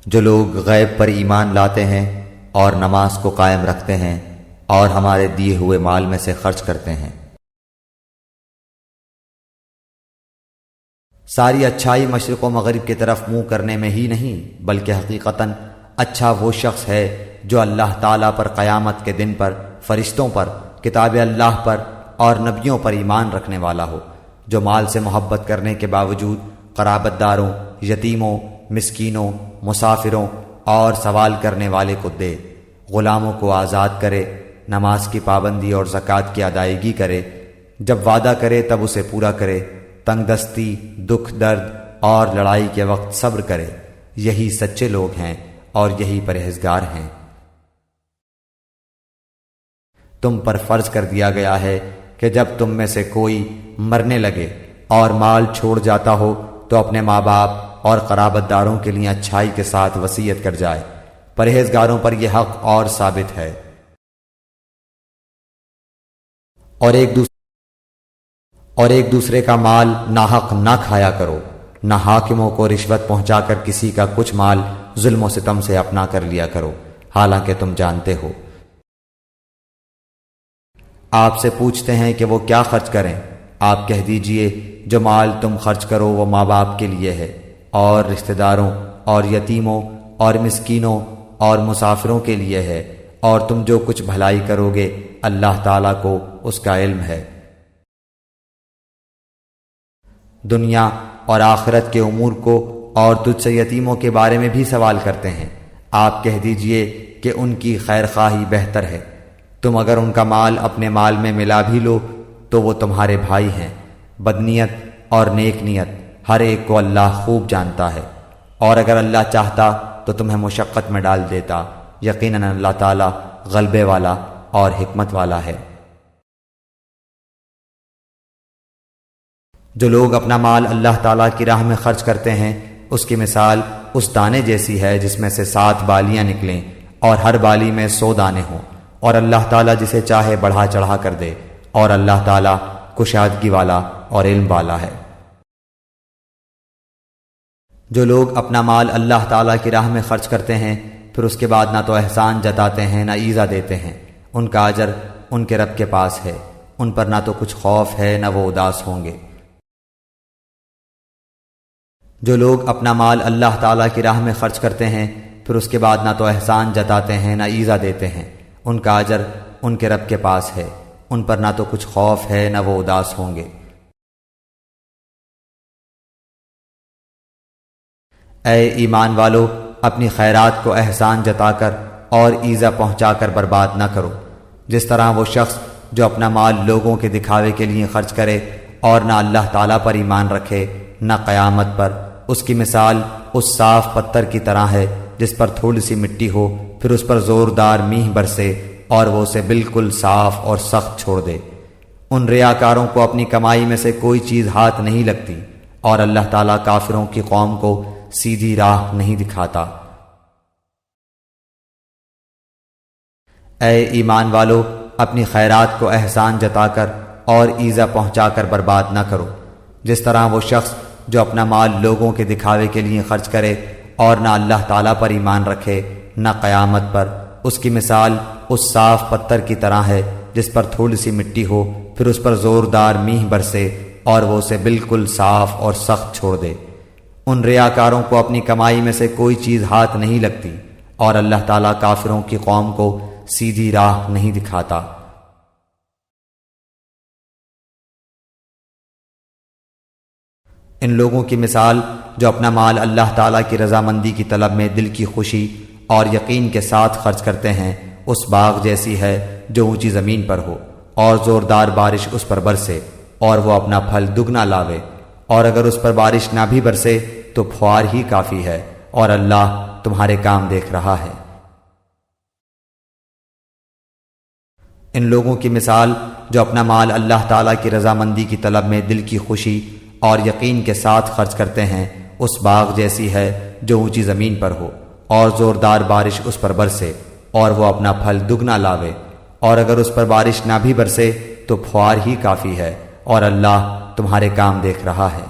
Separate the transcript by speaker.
Speaker 1: جو لوگ غیب پر ایمان لاتے ہیں اور نماز کو قائم رکھتے ہیں اور ہمارے دیے ہوئے مال میں سے خرچ کرتے ہیں۔ ساری اچھائی مشرق و مغرب کی طرف منہ کرنے میں ہی نہیں، بلکہ حقیقتاً اچھا وہ شخص ہے جو اللہ تعالیٰ پر قیامت کے دن پر، فرشتوں پر، کتاب اللہ پر اور نبیوں پر ایمان رکھنے والا ہو، جو مال سے محبت کرنے کے باوجود قرابت داروں، یتیموں، مسکینوں، مسافروں اور سوال کرنے والے کو دے، غلاموں کو آزاد کرے، نماز کی پابندی اور زکوٰۃ کی ادائیگی کرے، جب وعدہ کرے تب اسے پورا کرے، تنگ دستی، دکھ درد اور لڑائی کے وقت صبر کرے۔ یہی سچے لوگ ہیں اور یہی پرہیزگار ہیں۔ تم پر فرض کر دیا گیا ہے کہ جب تم میں سے کوئی مرنے لگے اور مال چھوڑ جاتا ہو تو اپنے ماں باپ اور قرابت داروں کے لیے اچھائی کے ساتھ وصیت کر جائے۔ پرہیزگاروں پر یہ حق اور ثابت ہے۔ اور ایک دوسرے کا مال ناحق نہ کھایا کرو، نہ حاکموں کو رشوت پہنچا کر کسی کا کچھ مال ظلم و ستم سے اپنا کر لیا کرو، حالانکہ تم جانتے ہو۔ آپ سے پوچھتے ہیں کہ وہ کیا خرچ کریں، آپ کہہ دیجئے جو مال تم خرچ کرو وہ ماں باپ کے لیے ہے اور رشتہ داروں اور یتیموں اور مسکینوں اور مسافروں کے لیے ہے، اور تم جو کچھ بھلائی کرو گے اللہ تعالیٰ کو اس کا علم ہے۔ دنیا اور آخرت کے امور کو اور تجھ سے یتیموں کے بارے میں بھی سوال کرتے ہیں، آپ کہہ دیجئے کہ ان کی خیر خواہی بہتر ہے۔ تم اگر ان کا مال اپنے مال میں ملا بھی لو تو وہ تمہارے بھائی ہیں۔ بدنیت اور نیک نیت ہر ایک کو اللہ خوب جانتا ہے، اور اگر اللہ چاہتا تو تمہیں مشقت میں ڈال دیتا، یقیناً اللہ تعالیٰ غلبے والا اور حکمت والا ہے۔ جو لوگ اپنا مال اللہ تعالیٰ کی راہ میں خرچ کرتے ہیں اس کی مثال اس دانے جیسی ہے جس میں سے 7 بالیاں نکلیں اور ہر بالی میں 100 دانے ہوں، اور اللہ تعالیٰ جسے چاہے بڑھا چڑھا کر دے، اور اللہ تعالیٰ کشادگی والا اور علم والا ہے۔ جو لوگ اپنا مال اللہ تعالیٰ کی راہ میں خرچ کرتے ہیں پھر اس کے بعد نہ تو احسان جتاتے ہیں نہ ایذا دیتے ہیں، ان کا اجر ان کے رب کے پاس ہے، ان پر نہ تو کچھ خوف ہے نہ وہ اداس ہوں گے۔ جو لوگ اپنا مال اللہ تعالیٰ کی راہ میں خرچ کرتے ہیں پھر اس کے بعد نہ تو احسان جتاتے ہیں نہ ایذا دیتے ہیں، ان کا اجر ان کے رب کے پاس ہے، ان پر نہ تو کچھ خوف ہے نہ وہ اداس ہوں گے۔ اے ایمان والو، اپنی خیرات کو احسان جتا کر اور ایذا پہنچا کر برباد نہ کرو، جس طرح وہ شخص جو اپنا مال لوگوں کے دکھاوے کے لیے خرچ کرے اور نہ اللہ تعالیٰ پر ایمان رکھے نہ قیامت پر، اس کی مثال اس صاف پتھر کی طرح ہے جس پر تھوڑی سی مٹی ہو، پھر اس پر زوردار میںہ برسے اور وہ اسے بالکل صاف اور سخت چھوڑ دے۔ ان ریاکاروں کو اپنی کمائی میں سے کوئی چیز ہاتھ نہیں لگتی، اور اللہ تعالیٰ کافروں کی قوم کو سیدھی راہ نہیں دکھاتا۔ اے ایمان والو، اپنی خیرات کو احسان جتا کر اور ایذا پہنچا کر برباد نہ کرو، جس طرح وہ شخص جو اپنا مال لوگوں کے دکھاوے کے لیے خرچ کرے اور نہ اللہ تعالیٰ پر ایمان رکھے نہ قیامت پر، اس کی مثال اس صاف پتھر کی طرح ہے جس پر تھوڑی سی مٹی ہو، پھر اس پر زوردار میںہ برسے اور وہ اسے بالکل صاف اور سخت چھوڑ دے۔ ان ریاکاروں کو اپنی کمائی میں سے کوئی چیز ہاتھ نہیں لگتی، اور اللہ تعالیٰ کافروں کی قوم کو سیدھی راہ نہیں دکھاتا۔ ان لوگوں کی مثال جو اپنا مال اللہ تعالیٰ کی رضامندی کی طلب میں دل کی خوشی اور یقین کے ساتھ خرچ کرتے ہیں اس باغ جیسی ہے جو اونچی زمین پر ہو اور زوردار بارش اس پر برسے اور وہ اپنا پھل دگنا لاوے، اور اگر اس پر بارش نہ بھی برسے تو پھوار ہی کافی ہے، اور اللہ تمہارے کام دیکھ رہا ہے۔ ان لوگوں کی مثال جو اپنا مال اللہ تعالیٰ کی رضامندی کی طلب میں دل کی خوشی اور یقین کے ساتھ خرچ کرتے ہیں اس باغ جیسی ہے جو اونچی زمین پر ہو اور زوردار بارش اس پر برسے اور وہ اپنا پھل دگنا لاوے، اور اگر اس پر بارش نہ بھی برسے تو پھوار ہی کافی ہے، اور اللہ تمہارے کام دیکھ رہا ہے۔